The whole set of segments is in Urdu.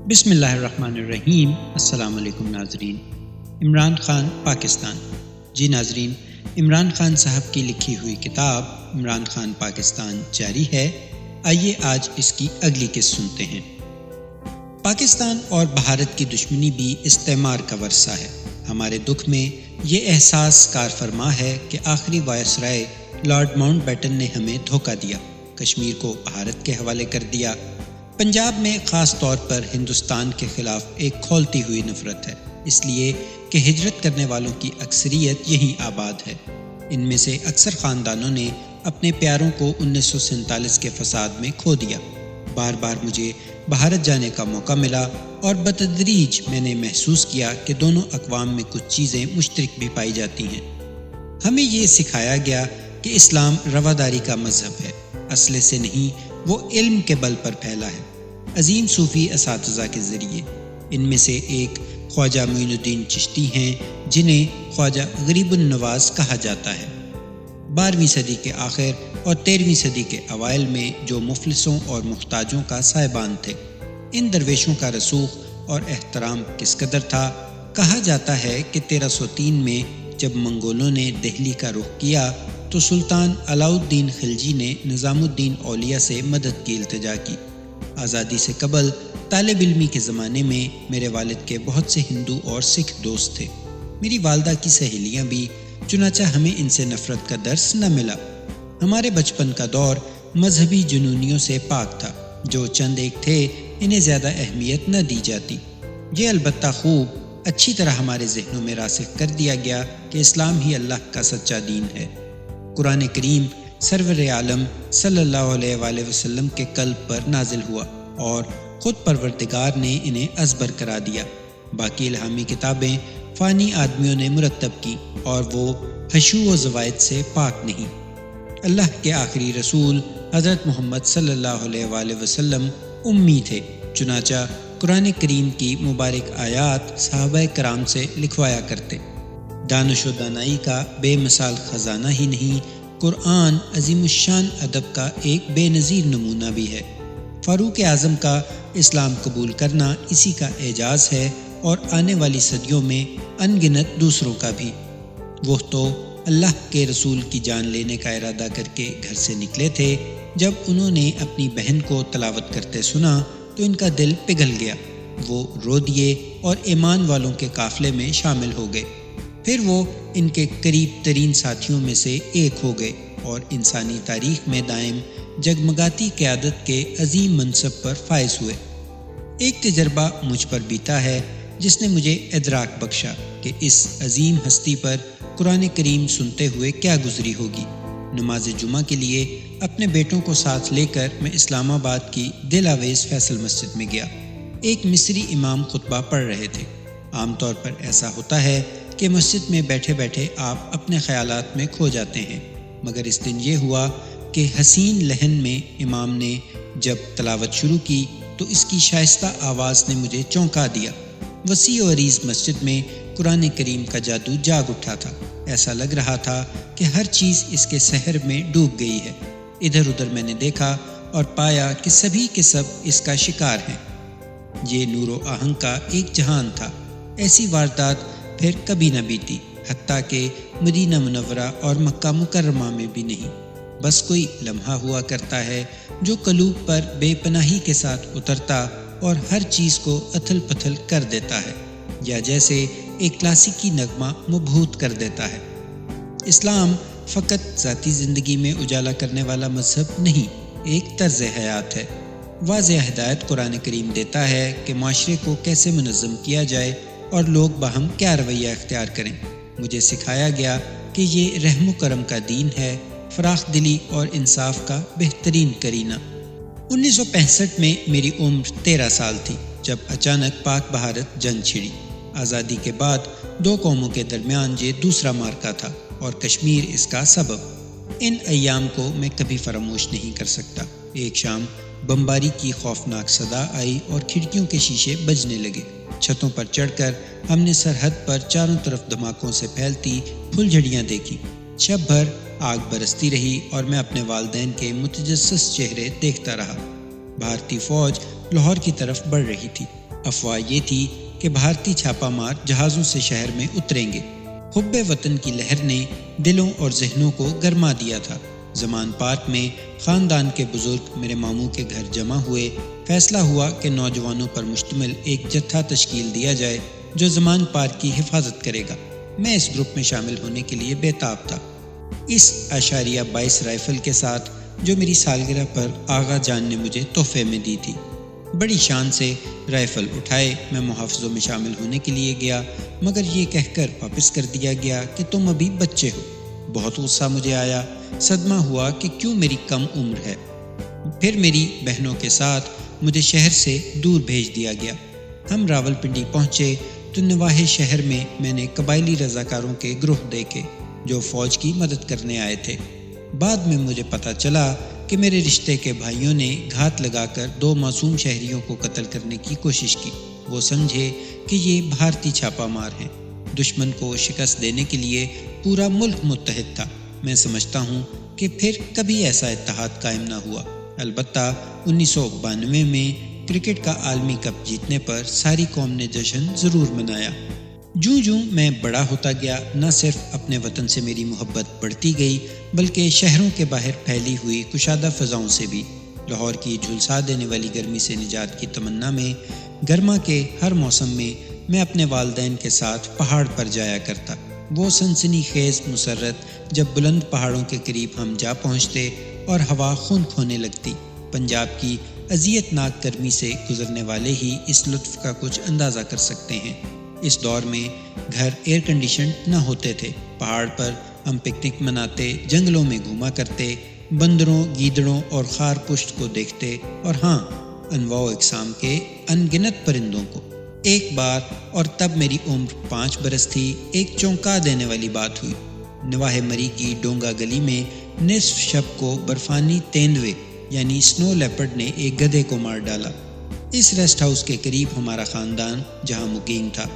بسم اللہ الرحمن الرحیم۔ السلام علیکم ناظرین۔ عمران خان پاکستان۔ جی ناظرین، عمران خان صاحب کی لکھی ہوئی کتاب عمران خان پاکستان جاری ہے۔ آئیے آج اس کی اگلی قسط سنتے ہیں۔ پاکستان اور بھارت کی دشمنی بھی استعمار کا ورثہ ہے۔ ہمارے دکھ میں یہ احساس کار فرما ہے کہ آخری وائسرائے لارڈ ماؤنٹ بیٹن نے ہمیں دھوکہ دیا، کشمیر کو بھارت کے حوالے کر دیا۔ پنجاب میں خاص طور پر ہندوستان کے خلاف ایک کھولتی ہوئی نفرت ہے، اس لیے کہ ہجرت کرنے والوں کی اکثریت یہیں آباد ہے۔ ان میں سے اکثر خاندانوں نے اپنے پیاروں کو 1947 کے فساد میں کھو دیا۔ بار بار مجھے بھارت جانے کا موقع ملا اور بتدریج میں نے محسوس کیا کہ دونوں اقوام میں کچھ چیزیں مشترک بھی پائی جاتی ہیں۔ ہمیں یہ سکھایا گیا کہ اسلام رواداری کا مذہب ہے، اصل سے نہیں، وہ علم کے بل پر پھیلا ہے، عظیم صوفی اساتذہ کے ذریعے۔ ان میں سے ایک خواجہ معین الدین چشتی ہیں، جنہیں خواجہ غریب النواز کہا جاتا ہے۔ 12ویں صدی کے آخر اور 13ویں صدی کے اوائل میں جو مفلسوں اور محتاجوں کا سائبان تھے۔ ان درویشوں کا رسوخ اور احترام کس قدر تھا؟ کہا جاتا ہے کہ 1303 میں جب منگولوں نے دہلی کا رخ کیا تو سلطان علاء الدین خلجی نے نظام الدین اولیاء سے مدد کی التجا کی۔ آزادی سے قبل طالب علمی کے زمانے میں میرے والد کے بہت سے ہندو اور سکھ دوست تھے، میری والدہ کی سہیلیاں بھی، چنانچہ ہمیں ان سے نفرت کا درس نہ ملا۔ ہمارے بچپن کا دور مذہبی جنونیوں سے پاک تھا، جو چند ایک تھے انہیں زیادہ اہمیت نہ دی جاتی۔ یہ البتہ خوب اچھی طرح ہمارے ذہنوں میں راسخ کر دیا گیا کہ اسلام ہی اللہ کا سچا دین ہے۔ قرآن کریم سرور عالم صلی اللہ علیہ وآلہ وسلم کے قلب پر نازل ہوا اور خود پروردگار نے انہیں ازبر کرا دیا۔ باقی الہامی کتابیں فانی آدمیوں نے مرتب کی اور وہ حشو و زوائد سے پاک نہیں۔ اللہ کے آخری رسول حضرت محمد صلی اللہ علیہ وآلہ وسلم امی تھے، چنانچہ قرآن کریم کی مبارک آیات صحابہ کرام سے لکھوایا کرتے۔ دانش و دانائی کا بے مثال خزانہ ہی نہیں، قرآن عظیم الشان ادب کا ایک بے نظیر نمونہ بھی ہے۔ فاروق اعظم کا اسلام قبول کرنا اسی کا اعجاز ہے، اور آنے والی صدیوں میں ان گنت دوسروں کا بھی۔ وہ تو اللہ کے رسول کی جان لینے کا ارادہ کر کے گھر سے نکلے تھے، جب انہوں نے اپنی بہن کو تلاوت کرتے سنا تو ان کا دل پگھل گیا، وہ رو دیے اور ایمان والوں کے قافلے میں شامل ہو گئے۔ پھر وہ ان کے قریب ترین ساتھیوں میں سے ایک ہو گئے اور انسانی تاریخ میں دائم جگمگاتی قیادت کے عظیم منصب پر فائز ہوئے۔ ایک تجربہ مجھ پر بیتا ہے جس نے مجھے ادراک بخشا کہ اس عظیم ہستی پر قرآن کریم سنتے ہوئے کیا گزری ہوگی۔ نماز جمعہ کے لیے اپنے بیٹوں کو ساتھ لے کر میں اسلام آباد کی دل آویز فیصل مسجد میں گیا۔ ایک مصری امام خطبہ پڑھ رہے تھے۔ عام طور پر ایسا ہوتا ہے کہ مسجد میں بیٹھے بیٹھے آپ اپنے خیالات میں کھو جاتے ہیں، مگر اس دن یہ ہوا کہ حسین لہن میں امام نے جب تلاوت شروع کی تو اس کی شائستہ آواز نے مجھے چونکا دیا۔ وسیع و عریض مسجد میں قرآن کریم کا جادو جاگ اٹھا تھا، ایسا لگ رہا تھا کہ ہر چیز اس کے سحر میں ڈوب گئی ہے۔ ادھر ادھر میں نے دیکھا اور پایا کہ سبھی کے سب اس کا شکار ہیں۔ یہ نور و آہنگ کا ایک جہان تھا، ایسی واردات پھر کبھی نہ بیتی، حتیٰ کہ مدینہ منورہ اور مکہ مکرمہ میں بھی نہیں۔ بس کوئی لمحہ ہوا کرتا ہے جو قلوب پر بے پناہی کے ساتھ اترتا اور ہر چیز کو اتھل پتھل کر دیتا ہے، یا جیسے ایک کلاسیکی نغمہ مبہوت کر دیتا ہے۔ اسلام فقط ذاتی زندگی میں اجالا کرنے والا مذہب نہیں، ایک طرز حیات ہے۔ واضح ہدایت قرآن کریم دیتا ہے کہ معاشرے کو کیسے منظم کیا جائے اور لوگ باہم کیا رویہ اختیار کریں۔ مجھے سکھایا گیا کہ یہ رحم و کرم کا دین ہے، فراخ دلی اور انصاف کا بہترین کرینہ۔ 1965 میں میری عمر 13 سال تھی جب اچانک پاک بھارت جنگ چھڑی۔ آزادی کے بعد دو قوموں کے درمیان یہ دوسرا معرکہ تھا اور کشمیر اس کا سبب۔ ان ایام کو میں کبھی فراموش نہیں کر سکتا۔ ایک شام بمباری کی خوفناک صدا آئی اور کھڑکیوں کے شیشے بجنے لگے۔ چھتوں پر چڑھ کر ہم نے سرحد پر چاروں طرف دھماکوں سے پھیلتی پھل جھڑیاں دیکھی۔ شب بھر آگ برستی رہی اور میں اپنے والدین کے متجسس چہرے دیکھتا رہا۔ بھارتی فوج لاہور کی طرف بڑھ رہی تھی۔ افواہ یہ تھی کہ بھارتی چھاپا مار جہازوں سے شہر میں اتریں گے۔ حب وطن کی لہر نے دلوں اور ذہنوں کو گرما دیا تھا۔ زمان پارک میں خاندان کے بزرگ میرے ماموں کے گھر جمع ہوئے۔ فیصلہ ہوا کہ نوجوانوں پر مشتمل ایک جتھا تشکیل دیا جائے جو زمان پارک کی حفاظت کرے گا۔ میں اس گروپ میں شامل ہونے کے لیے بے تاب تھا۔ اس اشاریہ 22 رائفل کے ساتھ جو میری سالگرہ پر آغا جان نے مجھے تحفے میں دی تھی۔ بڑی شان سے رائفل اٹھائے میں محافظوں میں شامل ہونے کے لیے گیا، مگر یہ کہہ کر واپس کر دیا گیا کہ تم ابھی بچے ہو۔ بہت غصہ مجھے آیا، صدمہ ہوا کہ کیوں میری کم عمر ہے۔ پھر میری بہنوں کے ساتھ مجھے شہر سے دور بھیج دیا گیا۔ ہم راولپنڈی پہنچے تو نواح شہر میں نے قبائلی رضاکاروں کے گروہ دیکھے جو فوج کی مدد کرنے آئے تھے۔ بعد میں مجھے پتہ چلا کہ میرے رشتے کے بھائیوں نے گھات لگا کر 2 معصوم شہریوں کو قتل کرنے کی کوشش کی۔ وہ سمجھے کہ یہ بھارتی چھاپا مار ہیں۔ دشمن کو شکست دینے کے لیے پورا ملک متحد تھا۔ میں سمجھتا ہوں کہ پھر کبھی ایسا اتحاد قائم نہ ہوا۔ البتہ 1992 میں کرکٹ کا عالمی کپ جیتنے پر ساری قوم نے جشن ضرور منایا۔ جوں جوں میں بڑا ہوتا گیا، نہ صرف اپنے وطن سے میری محبت بڑھتی گئی بلکہ شہروں کے باہر پھیلی ہوئی کشادہ فضاؤں سے بھی۔ لاہور کی جھلسا دینے والی گرمی سے نجات کی تمنا میں گرما کے ہر موسم میں میں اپنے والدین کے ساتھ پہاڑ پر جایا کرتا۔ وہ سنسنی خیز مسرت جب بلند پہاڑوں کے قریب ہم جا پہنچتے اور ہوا خون کھونے لگتی۔ پنجاب کی اذیت ناک گرمی سے گزرنے والے ہی اس لطف کا کچھ اندازہ کر سکتے ہیں۔ اس دور میں گھر ایئر کنڈیشن نہ ہوتے تھے۔ پہاڑ پر ہم پکنک مناتے، جنگلوں میں گھوما کرتے، بندروں، گیدڑوں اور خار پشت کو دیکھتے، اور ہاں، انواع و اقسام کے ان گنت پرندوں کو۔ ایک بار، اور تب میری عمر 5 برس تھی، ایک چونکا دینے والی بات ہوئی۔ نواح مری کی ڈونگا گلی میں نصف شب کو برفانی تیندوے یعنی سنو لیپرڈ نے ایک گدھے کو مار ڈالا۔ اس ریسٹ ہاؤس کے قریب ہمارا خاندان جہاں مقیم تھا۔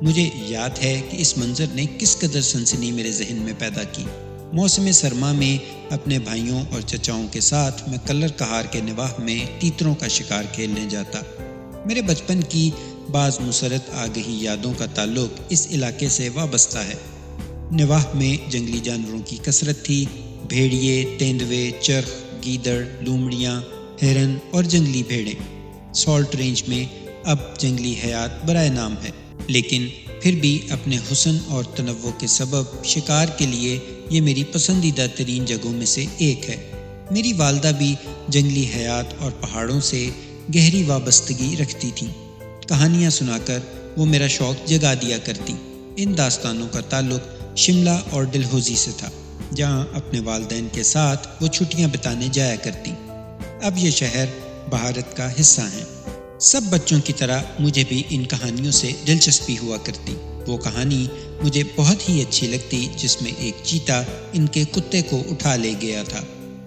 مجھے یاد ہے کہ اس منظر نے کس قدر سنسنی میرے ذہن میں پیدا کی۔ موسم سرما میں اپنے بھائیوں اور چچاؤں کے ساتھ میں کلر کہار کے نواح میں تیتروں کا شکار کھیلنے جاتا۔ میرے بچپن کی بعض مسرت آگہی یادوں کا تعلق اس علاقے سے وابستہ ہے۔ نواح میں جنگلی جانوروں کی کثرت تھی۔ بھیڑیے، تیندوے، چرخ، گیدڑ، لومڑیاں، ہرن اور جنگلی بھیڑیں۔ سالٹ رینج میں اب جنگلی حیات برائے نام ہے، لیکن پھر بھی اپنے حسن اور تنوع کے سبب شکار کے لیے یہ میری پسندیدہ ترین جگہوں میں سے ایک ہے۔ میری والدہ بھی جنگلی حیات اور پہاڑوں سے گہری وابستگی رکھتی تھیں۔ کہانیاں سنا کر وہ میرا شوق جگا دیا کرتی۔ ان داستانوں کا تعلق شملہ اور ڈلہوزی سے تھا، جہاں اپنے والدین کے ساتھ وہ چھٹیاں بتانے جایا کرتی۔ اب یہ شہر بھارت کا حصہ ہیں۔ سب بچوں کی طرح مجھے بھی ان کہانیوں سے دلچسپی ہوا کرتی۔ وہ کہانی مجھے بہت ہی اچھی لگتی جس میں ایک چیتا ان کے کتے کو اٹھا لے گیا تھا۔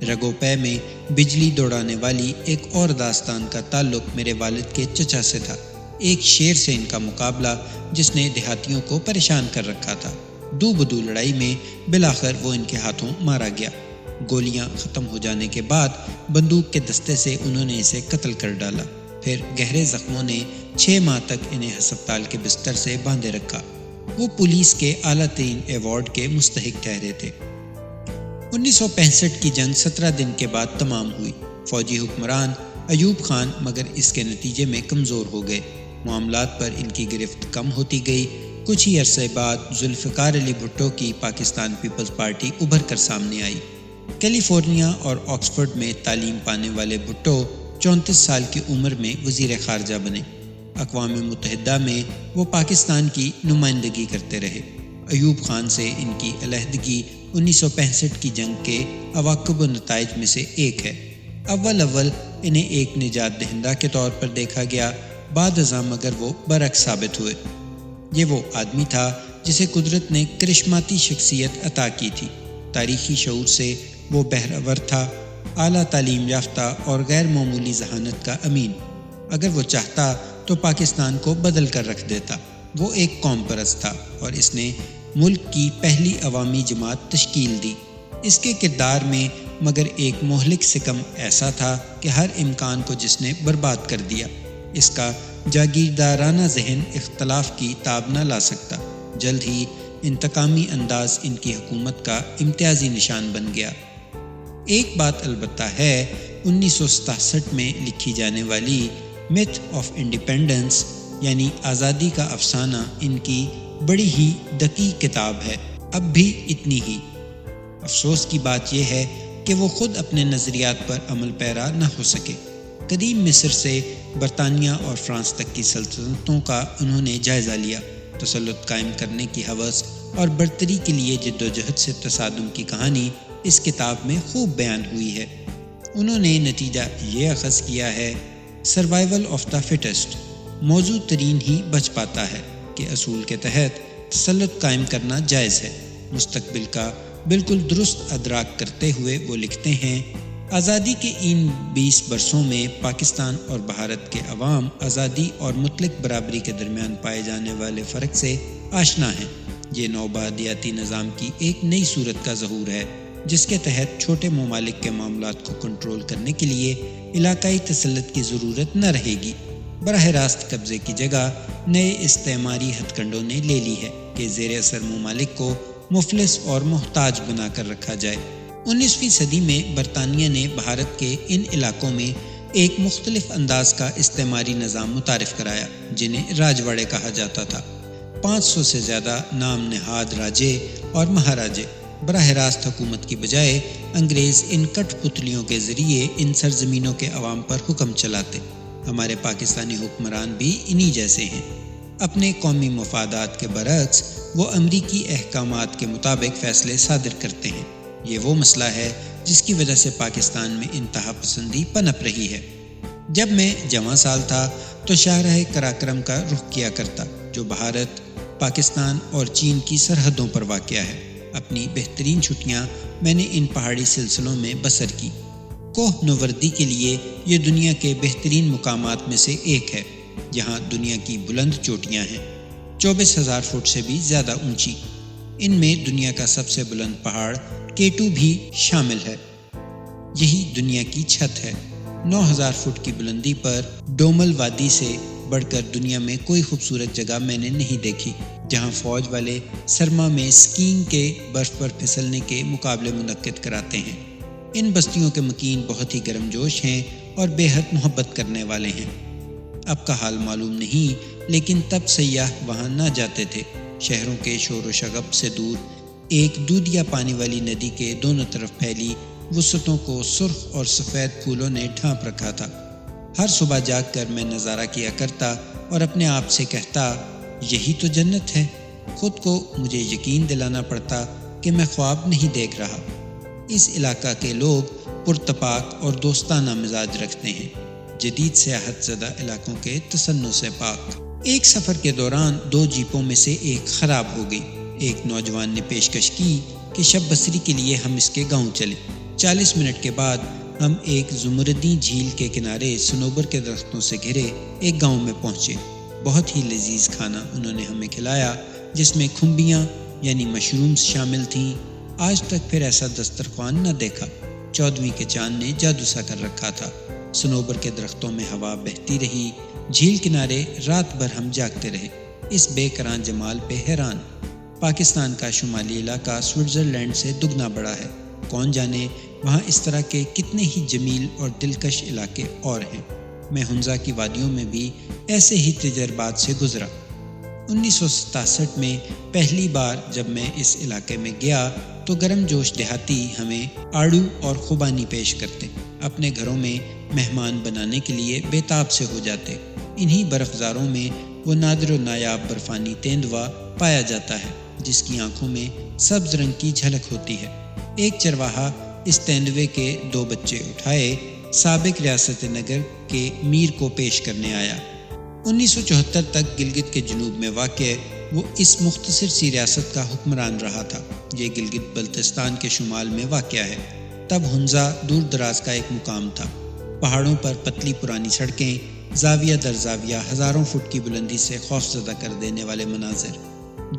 رگو پے میں بجلی دوڑانے والی ایک اور داستان کا تعلق میرے والد کے چچا سے تھا۔ ایک شیر سے ان کا مقابلہ جس نے دیہاتیوں کو پریشان کر رکھا تھا۔ دو بدو لڑائی میں بالآخر وہ ان کے ہاتھوں مارا گیا۔ گولیاں ختم ہو جانے کے بعد بندوق کے دستے سے انہوں نے اسے قتل کر ڈالا۔ پھر گہرے زخموں نے 6 ماہ تک انہیں ہسپتال کے بستر سے باندھے رکھا۔ وہ پولیس کے اعلیٰ ترین ایوارڈ کے مستحق ٹھہرے تھے۔ 1965 کی جنگ 17 دن کے بعد تمام ہوئی۔ فوجی حکمران ایوب خان مگر اس کے نتیجے میں کمزور ہو گئے۔ معاملات پر ان کی گرفت کم ہوتی گئی۔ کچھ ہی عرصے بعد ذوالفقار علی بھٹو کی پاکستان پیپلز پارٹی ابھر کر سامنے آئی۔ کیلیفورنیا اور آکسفورڈ میں تعلیم پانے والے بھٹو 34 سال کی عمر میں وزیر خارجہ بنے۔ اقوام متحدہ میں وہ پاکستان کی نمائندگی کرتے رہے۔ ایوب خان سے ان کی علیحدگی 1965 کی جنگ کے عواقب و نتائج میں سے ایک ہے۔ اول انہیں ایک نجات دہندہ کے طور پر دیکھا گیا، بعد ازاں مگر وہ برعکس ثابت ہوئے۔ یہ وہ آدمی تھا جسے قدرت نے کرشماتی شخصیت عطا کی تھی۔ تاریخی شعور سے وہ بہرور تھا، اعلیٰ تعلیم یافتہ اور غیر معمولی ذہانت کا امین۔ اگر وہ چاہتا تو پاکستان کو بدل کر رکھ دیتا۔ وہ ایک قوم پرست تھا اور اس نے ملک کی پہلی عوامی جماعت تشکیل دی۔ اس کے کردار میں مگر ایک مہلک سکم ایسا تھا کہ ہر امکان کو جس نے برباد کر دیا۔ اس کا جاگیردارانہ ذہن اختلاف کی تاب نہ لا سکتا۔ جلد ہی انتقامی انداز ان کی حکومت کا امتیازی نشان بن گیا۔ ایک بات البتہ ہے، 1967 میں لکھی جانے والی میتھ آف انڈیپینڈنس یعنی آزادی کا افسانہ ان کی بڑی ہی دقیق کتاب ہے، اب بھی اتنی ہی۔ افسوس کی بات یہ ہے کہ وہ خود اپنے نظریات پر عمل پیرا نہ ہو سکے۔ قدیم مصر سے برطانیہ اور فرانس تک کی سلطنتوں کا انہوں نے جائزہ لیا۔ تسلط قائم کرنے کی ہوس اور برتری کے لیے جدوجہد سے تصادم کی کہانی اس کتاب میں خوب بیان ہوئی ہے۔ انہوں نے نتیجہ یہ اخذ کیا ہے، سروائیول آف دا فٹسٹ، موزوں ترین ہی بچ پاتا ہے، کہ اصول کے تحت تسلط قائم کرنا جائز ہے۔ مستقبل کا بالکل درست ادراک کرتے ہوئے وہ لکھتے ہیں، آزادی کے ان 20 برسوں میں پاکستان اور بھارت کے عوام آزادی اور مطلق برابری کے درمیان پائے جانے والے فرق سے آشنا ہیں۔ یہ نوآبادیاتی نظام کی ایک نئی صورت کا ظہور ہے، جس کے تحت چھوٹے ممالک کے معاملات کو کنٹرول کرنے کے لیے علاقائی تسلط کی ضرورت نہ رہے گی۔ براہ راست قبضے کی جگہ نئے استعماری ہتھ کنڈوں نے لے لی ہے کہ زیر اثر ممالک کو مفلس اور محتاج بنا کر رکھا جائے۔ 19ویں صدی میں برطانیہ نے بھارت کے ان علاقوں میں ایک مختلف انداز کا استعماری نظام متعارف کرایا، جنہیں راجواڑے کہا جاتا تھا۔ 500 سے زیادہ نام نہاد راجے اور مہاراجے براہ راست حکومت کی بجائے انگریز ان کٹ پتلیوں کے ذریعے ان سرزمینوں کے عوام پر حکم چلاتے۔ ہمارے پاکستانی حکمران بھی انہی جیسے ہیں۔ اپنے قومی مفادات کے برعکس وہ امریکی احکامات کے مطابق فیصلے صادر کرتے ہیں۔ یہ وہ مسئلہ ہے جس کی وجہ سے پاکستان میں انتہا پسندی پنپ رہی ہے۔ جب میں جوان سال تھا تو شاہراہ قراقرم کا رخ کیا کرتا، جو بھارت، پاکستان اور چین کی سرحدوں پر واقع ہے۔ اپنی بہترین چھٹیاں میں نے ان پہاڑی سلسلوں میں بسر کی۔ کوہ نوردی کے لیے یہ دنیا کے بہترین مقامات میں سے ایک ہے۔ یہاں دنیا کی بلند چوٹیاں ہیں، 24,000 فٹ سے بھی زیادہ اونچی۔ ان میں دنیا کا سب سے بلند پہاڑ کیٹو بھی شامل ہے۔ یہی دنیا کی چھت ہے۔ 9,000 فٹ کی بلندی پر ڈومل وادی سے بڑھ کر دنیا میں کوئی خوبصورت جگہ میں نے نہیں دیکھی، جہاں فوج والے سرما میں اسکیئنگ کے برف پر پھسلنے کے مقابلے منعقد کراتے ہیں۔ ان بستیوں کے مکین بہت ہی گرم جوش ہیں اور بے حد محبت کرنے والے ہیں۔ اب کا حال معلوم نہیں، لیکن تب سیاح وہاں نہ جاتے تھے۔ شہروں کے شور و شغب سے دور ایک دودھیا پانی والی ندی کے دونوں طرف پھیلی وسعتوں کو سرخ اور سفید پھولوں نے ڈھانپ رکھا تھا۔ ہر صبح جاگ کر میں نظارہ کیا کرتا اور اپنے آپ سے کہتا، یہی تو جنت ہے۔ خود کو مجھے یقین دلانا پڑتا کہ میں خواب نہیں دیکھ رہا۔ اس علاقہ کے لوگ پرتپاک اور دوستانہ مزاج رکھتے ہیں، جدید سیاحت زدہ علاقوں کے تصنع سے پاک۔ ایک سفر کے دوران 2 جیپوں میں سے ایک خراب ہو گئی۔ ایک نوجوان نے پیشکش کی کہ شب بسری کے لیے ہم اس کے گاؤں چلیں۔ 40 منٹ کے بعد ہم ایک زمردی جھیل کے کنارے صنوبر کے درختوں سے گھرے ایک گاؤں میں پہنچے۔ بہت ہی لذیذ کھانا انہوں نے ہمیں کھلایا، جس میں کھمبیاں یعنی مشرومز شامل تھیں۔ آج تک پھر ایسا دسترخوان نہ دیکھا۔ 14ویں کے چاند نے جادو سا کر رکھا تھا۔ صنوبر کے درختوں میں ہوا بہتی رہی، جھیل کنارے رات بھر ہم جاگتے رہے، اس بے کراں جمال پہ حیران۔ پاکستان کا شمالی علاقہ سوئٹزرلینڈ سے دگنا بڑا ہے۔ کون جانے وہاں اس طرح کے کتنے ہی جمیل اور دلکش علاقے اور ہیں۔ میں ہنزا کی وادیوں میں بھی ایسے ہی تجربات سے گزرا۔ 1967 میں پہلی بار جب میں اس علاقے میں گیا تو گرم جوش دیہاتی ہمیں آڑو اور خوبانی پیش کرتے، اپنے گھروں میں مہمان بنانے کے لیے بے تاب سے ہو جاتے۔ انہی برف زاروں میں وہ نادر و نایاب برفانی تیندوا پایا جاتا ہے، جس کی آنکھوں میں سبز رنگ کی جھلک ہوتی ہے۔ ایک چرواہا اس تیندوے کے 2 بچے اٹھائے سابق ریاست نگر کے میر کو پیش کرنے آیا۔ 1974 تک گلگت کے جنوب میں واقع وہ اس مختصر سی ریاست کا حکمران رہا تھا۔ یہ گلگت بلتستان کے شمال میں واقع ہے۔ تب ہنزا دور دراز کا ایک مقام تھا۔ پہاڑوں پر پتلی پرانی سڑکیں، زاویہ در زاویہ ہزاروں فٹ کی بلندی سے خوفزدہ کر دینے والے مناظر۔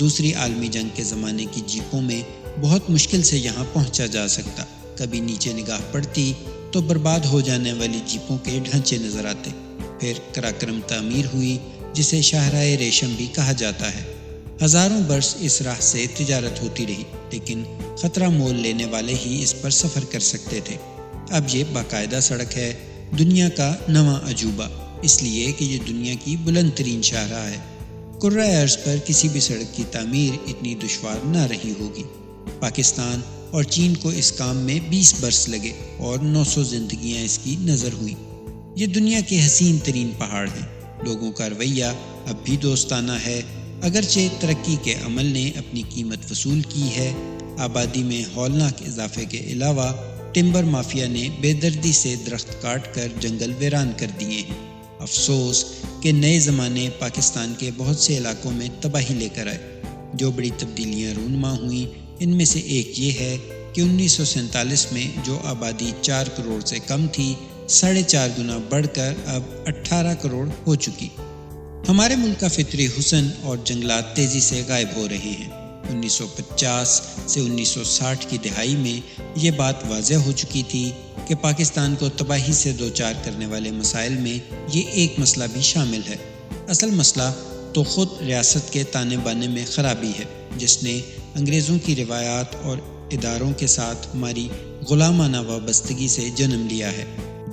دوسری عالمی جنگ کے زمانے کی جیپوں میں بہت مشکل سے یہاں پہنچا جا سکتا۔ کبھی نیچے نگاہ پڑتی تو برباد ہو جانے والی جیپوں کے ڈھانچے نظر آتے، پھر قراقرم تعمیر ہوئی جسے شاہراہ ریشم بھی کہا جاتا ہے۔ ہزاروں برس اس راہ سے تجارت ہوتی رہی، لیکن خطرہ مول لینے والے ہی اس پر سفر کر سکتے تھے۔ اب یہ باقاعدہ سڑک ہے، دنیا کا نواں عجوبہ، اس لیے کہ یہ دنیا کی بلند ترین شاہراہ ہے۔ کرۂ ارض پر کسی بھی سڑک کی تعمیر اتنی دشوار نہ رہی ہوگی۔ پاکستان اور چین کو اس کام میں 20 برس لگے اور 900 زندگیاں اس کی نظر ہوئیں۔ یہ دنیا کے حسین ترین پہاڑ ہیں۔ لوگوں کا رویہ اب بھی دوستانہ ہے، اگرچہ ترقی کے عمل نے اپنی قیمت وصول کی ہے۔ آبادی میں ہولناک اضافے کے علاوہ ٹمبر مافیا نے بے دردی سے درخت کاٹ کر جنگل ویران کر دیے ہیں۔ افسوس کہ نئے زمانے پاکستان کے بہت سے علاقوں میں تباہی لے کر آئے۔ جو بڑی تبدیلیاں رونما ہوئیں ان میں سے ایک یہ ہے کہ 1947 میں جو آبادی 4 کروڑ سے کم تھی 4.5 گنا بڑھ کر اب 18 کروڑ ہو چکی۔ ہمارے ملک کا فطری حسن اور جنگلات تیزی سے غائب ہو رہے ہیں۔ 1950 سے 1960 کی دہائی میں یہ بات واضح ہو چکی تھی کہ پاکستان کو تباہی سے دوچار کرنے والے مسائل میں یہ ایک مسئلہ بھی شامل ہے۔ اصل مسئلہ تو خود ریاست کے تانے بانے میں خرابی ہے، جس نے انگریزوں کی روایات اور اداروں کے ساتھ ہماری غلامانہ وابستگی سے جنم لیا ہے۔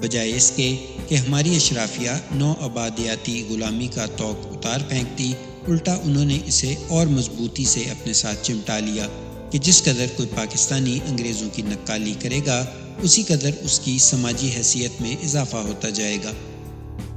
بجائے اس کے کہ ہماری اشرافیہ نو آبادیاتی غلامی کا طوق اتار پھینکتی، الٹا انہوں نے اسے اور مضبوطی سے اپنے ساتھ چمٹا لیا کہ جس قدر کوئی پاکستانی انگریزوں کی نقالی کرے گا اسی قدر اس کی سماجی حیثیت میں اضافہ ہوتا جائے گا۔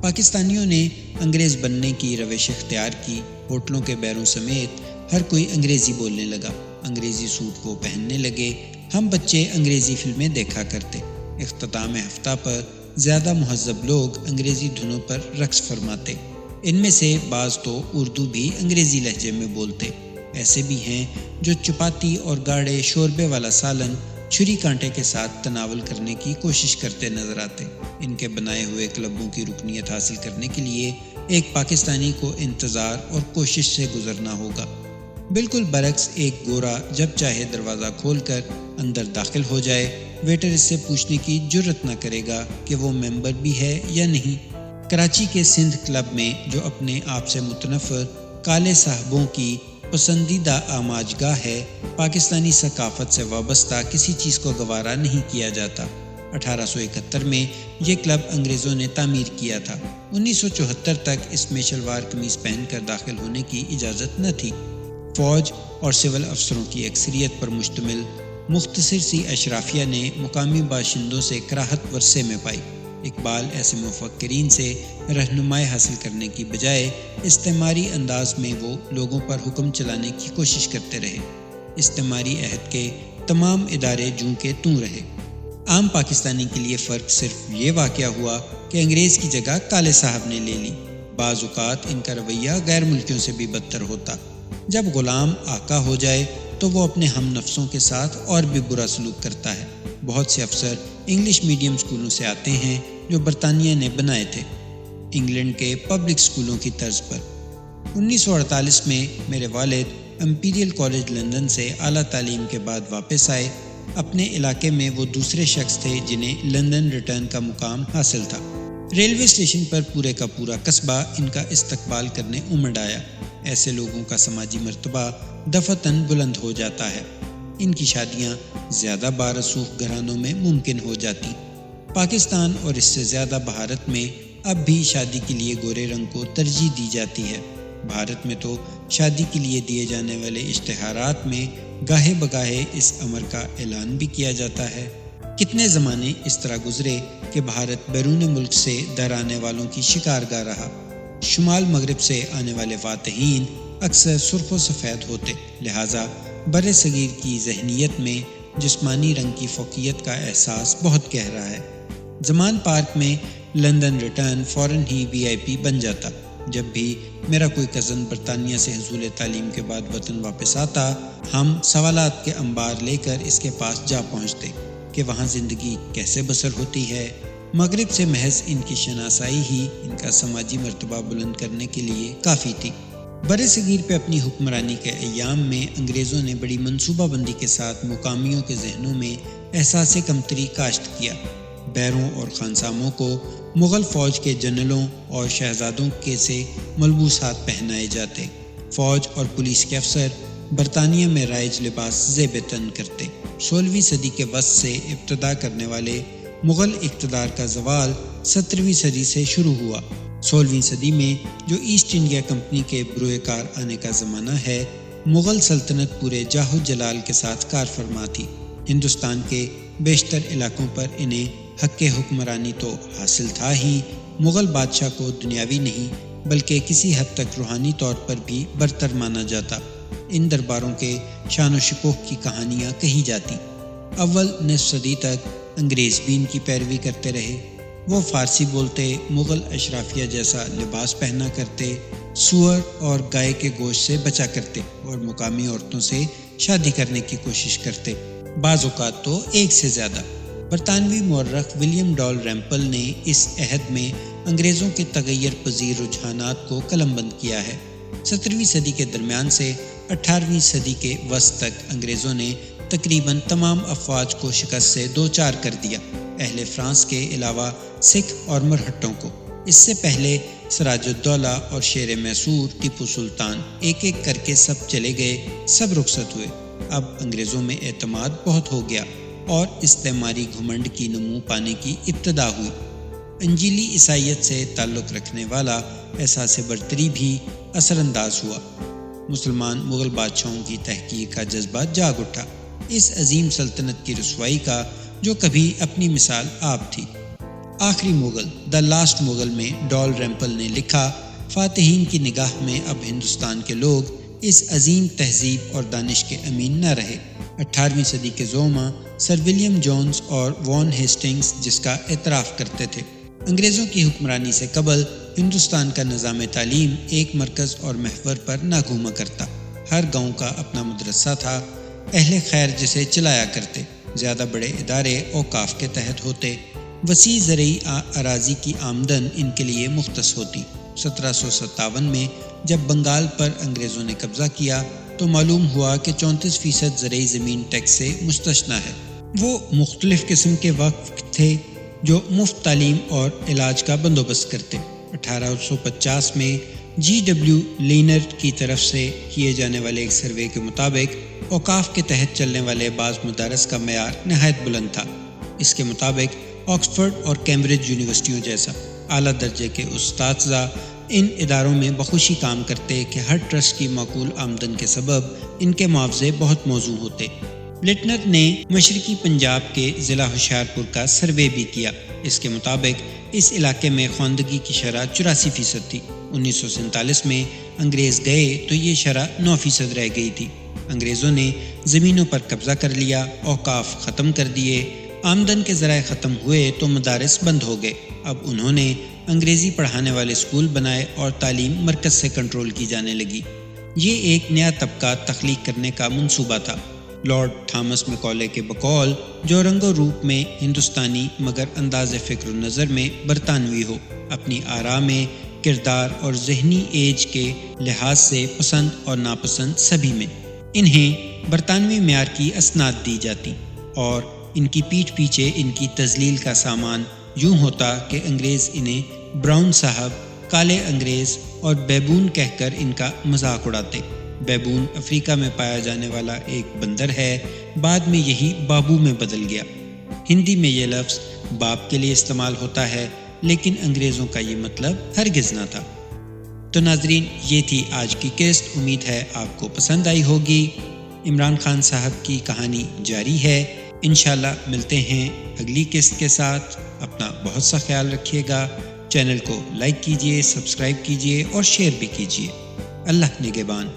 پاکستانیوں نے انگریز بننے کی روش اختیار کی، ہوٹلوں کے بیروں سمیت ہر کوئی انگریزی بولنے لگا، انگریزی سوٹ وہ پہننے لگے، ہم بچے انگریزی فلمیں دیکھا کرتے، اختتام ہفتہ پر زیادہ مہذب لوگ انگریزی دھنوں پر رقص فرماتے، ان میں سے بعض تو اردو بھی انگریزی لہجے میں بولتے، ایسے بھی ہیں جو چپاتی اور گاڑے شوربے والا سالن چھری کانٹے کے ساتھ تناول کرنے کی کوشش کرتے نظر آتے۔ ان کے بنائے ہوئے کلبوں کی رکنیت حاصل کرنے کے لیے ایک پاکستانی کو انتظار اور کوشش سے گزرنا ہوگا۔ بالکل برعکس ایک گورا جب چاہے دروازہ کھول کر اندر داخل ہو جائے، ویٹر اس سے پوچھنے کی جرت نہ کرے گا کہ وہ ممبر بھی ہے یا نہیں۔ کراچی کے سندھ کلب میں جو اپنے آپ سے متنفر کالے صاحبوں کی پسندیدہ آماج گاہ ہے، پاکستانی ثقافت سے وابستہ کسی چیز کو گوارا نہیں کیا جاتا۔ 1871 میں یہ کلب انگریزوں نے تعمیر کیا تھا۔ 1974 تک اس میں شلوار قمیص پہن کر داخل ہونے کی اجازت نہ تھی۔ فوج اور سول افسروں کی اکثریت پر مشتمل مختصر سی اشرافیہ نے مقامی باشندوں سے کراہت ورثے میں پائی۔ اقبال ایسے مفکرین سے رہنمائی حاصل کرنے کی بجائے استعماری انداز میں وہ لوگوں پر حکم چلانے کی کوشش کرتے رہے۔ استعماری عہد کے تمام ادارے جوں کے توں رہے۔ عام پاکستانی کے لیے فرق صرف یہ واقعہ ہوا کہ انگریز کی جگہ کالے صاحب نے لے لی۔ بعض اوقات ان کا رویہ غیر ملکیوں سے بھی بدتر ہوتا۔ جب غلام آقا ہو جائے تو وہ اپنے ہم نفسوں کے ساتھ اور بھی برا سلوک کرتا ہے۔ بہت سے افسر انگلش میڈیم اسکولوں سے آتے ہیں جو برطانیہ نے بنائے تھے، انگلینڈ کے پبلک اسکولوں کی طرز پر۔ 1948 میں میرے والد امپیریل کالج لندن سے اعلیٰ تعلیم کے بعد واپس آئے۔ اپنے علاقے میں وہ دوسرے شخص تھے جنہیں لندن ریٹرن کا مقام حاصل تھا۔ ریلوے اسٹیشن پر پورے کا پورا قصبہ ان کا استقبال کرنے امڑ آیا۔ ایسے لوگوں کا سماجی مرتبہ دفعتاً بلند ہو جاتا ہے۔ ان کی شادیاں زیادہ بارسوخ گھرانوں میں ممکن ہو جاتی۔ پاکستان اور اس سے زیادہ بھارت میں اب بھی شادی کے لیے گورے رنگ کو ترجیح دی جاتی ہے۔ بھارت میں تو شادی کے لیے دیے جانے والے اشتہارات میں گاہے بگاہے اس امر کا اعلان بھی کیا جاتا ہے۔ کتنے زمانے اس طرح گزرے کہ بھارت بیرون ملک سے در آنے والوں کی شکارگاہ رہا۔ شمال مغرب سے آنے والے فاتحین اکثر سرخ و سفید ہوتے، لہٰذا بر صغیر کی ذہنیت میں جسمانی رنگ کی فوقیت کا احساس بہت گہرا ہے۔ زمان پارک میں لندن ریٹرن فوراً ہی VIP بن جاتا۔ جب بھی میرا کوئی کزن برطانیہ سے حصول تعلیم کے بعد وطن واپس آتا، ہم سوالات کے انبار لے کر اس کے پاس جا پہنچتے کہ وہاں زندگی کیسے بسر ہوتی ہے۔ مغرب سے محض ان کی شناسائی ہی ان کا سماجی مرتبہ بلند کرنے کے لیے کافی تھی۔ بر صغیر پہ اپنی حکمرانی کے ایام میں انگریزوں نے بڑی منصوبہ بندی کے ساتھ مقامیوں کے ذہنوں میں احساس کمتری کاشت کیا۔ بحروں اور خانساموں کو مغل فوج کے جنرلوں اور شہزادوں کے سے ملبوسات پہنائے جاتے۔ فوج اور پولیس کے افسر برطانیہ میں رائج لباس زیب تن کرتے۔ 16ویں صدی کے وسط سے ابتدا کرنے والے مغل اقتدار کا زوال 17ویں صدی سے شروع ہوا۔ 16ویں صدی میں جو ایسٹ انڈیا کمپنی کے بروئے کار آنے کا زمانہ ہے، مغل سلطنت پورے جاہ و جلال کے ساتھ کار فرما تھی۔ ہندوستان کے بیشتر علاقوں پر انہیں حق حکمرانی تو حاصل تھا ہی، مغل بادشاہ کو دنیاوی نہیں بلکہ کسی حد تک روحانی طور پر بھی برتر مانا جاتا۔ ان درباروں کے شان و شکوہ کی کہانیاں کہی جاتی۔ اول نصف صدی تک انگریز بھی ان کی پیروی کرتے رہے۔ وہ فارسی بولتے، مغل اشرافیہ جیسا لباس پہنا کرتے، سور اور گائے کے گوشت سے بچا کرتے اور مقامی عورتوں سے شادی کرنے کی کوشش کرتے، بعض اوقات تو ایک سے زیادہ۔ برطانوی مورخ ولیم ڈال ریمپل نے اس عہد میں انگریزوں کے تغیر پذیر رجحانات کو قلم بند کیا ہے۔ 17ویں صدی کے درمیان سے 18ویں صدی کے وسط تک انگریزوں نے تقریباً تمام افواج کو شکست سے دوچار کر دیا، اہل فرانس کے علاوہ سکھ اور مرہٹوں کو۔ اس سے پہلے سراج الدولہ اور شیر میسور ٹیپو سلطان ایک ایک کر کے سب چلے گئے، سب رخصت ہوئے۔ اب انگریزوں میں اعتماد بہت ہو گیا اور استعماری گھمنڈ کی نمو پانے کی ابتدا ہوئی۔ انجیلی عیسائیت سے تعلق رکھنے والا احساس برتری بھی اثر انداز ہوا۔ مسلمان مغل بادشاہوں کی تحقیق کا جذبہ جاگ اٹھا، اس عظیم سلطنت کی رسوائی کا جو کبھی اپنی مثال آپ تھی۔ آخری مغل، دا لاسٹ مغل میں ڈال ریمپل نے لکھا، فاتحین کی نگاہ میں اب ہندوستان کے لوگ اس عظیم تہذیب اور دانش کے امین نہ رہے۔ 18ویں صدی کے زعما سر ولیم جونز اور وان ہیسٹنگز جس کا اعتراف کرتے تھے۔ انگریزوں کی حکمرانی سے قبل ہندوستان کا نظام تعلیم ایک مرکز اور محور پر نہ گھوما کرتا۔ ہر گاؤں کا اپنا مدرسہ تھا، اہل خیر جسے چلایا کرتے۔ زیادہ بڑے ادارے اوقاف کے تحت ہوتے، وسیع زرعی اراضی کی آمدن ان کے لیے مختص ہوتی۔ 1757 میں جب بنگال پر انگریزوں نے قبضہ کیا تو معلوم ہوا کہ 34% زرعی زمین ٹیکس سے مستثنیٰ ہے۔ وہ مختلف قسم کے وقف تھے جو مفت تعلیم اور علاج کا بندوبست کرتے۔ 1850 میں جی ڈبلیو لینر کی طرف سے کیے جانے والے ایک سروے کے مطابق اوقاف کے تحت چلنے والے بعض مدارس کا معیار نہایت بلند تھا۔ اس کے مطابق آکسفورڈ اور کیمبرج یونیورسٹیوں جیسا اعلیٰ درجے کے اساتذہ ان اداروں میں بخوشی کام کرتے کہ ہر ٹرسٹ کی معقول آمدن کے سبب ان کے معاوضے بہت موزوں ہوتے۔ لٹنر نے مشرقی پنجاب کے ضلع ہوشیارپور کا سروے بھی کیا۔ اس کے مطابق اس علاقے میں خواندگی کی شرح 84% تھی۔ 1947 میں انگریز گئے تو یہ شرح 9% رہ گئی تھی۔ انگریزوں نے زمینوں پر قبضہ کر لیا، اوقاف ختم کر دیے، آمدن کے ذرائع ختم ہوئے تو مدارس بند ہو گئے۔ اب انہوں نے انگریزی پڑھانے والے اسکول بنائے اور تعلیم مرکز سے کنٹرول کی جانے لگی۔ یہ ایک نیا طبقہ تخلیق کرنے کا منصوبہ تھا۔ لارڈ تھامس میکالے کے بقول، جو رنگ و روپ میں ہندوستانی مگر انداز فکر و نظر میں برطانوی ہو، اپنی آراء میں، کردار اور ذہنی ایج کے لحاظ سے پسند اور ناپسند سبھی میں، انہیں برطانوی معیار کی اسناد دی جاتی اور ان کی پیٹھ پیچھے ان کی تذلیل کا سامان یوں ہوتا کہ انگریز انہیں براؤن صاحب، کالے انگریز اور بیبون کہہ کر ان کا مذاق اڑاتے۔ بیبون افریقہ میں پایا جانے والا ایک بندر ہے، بعد میں یہی بابو میں بدل گیا۔ ہندی میں یہ لفظ باپ کے لیے استعمال ہوتا ہے، لیکن انگریزوں کا یہ مطلب ہرگز نہ تھا۔ تو ناظرین، یہ تھی آج کی قسط، امید ہے آپ کو پسند آئی ہوگی۔ عمران خان صاحب کی کہانی جاری ہے، انشاءاللہ ملتے ہیں اگلی قسط کے ساتھ۔ اپنا بہت سا خیال رکھیے گا، چینل کو لائک کیجیے، سبسکرائب کیجیے اور شیئر بھی کیجیے۔ اللہ نگہبان۔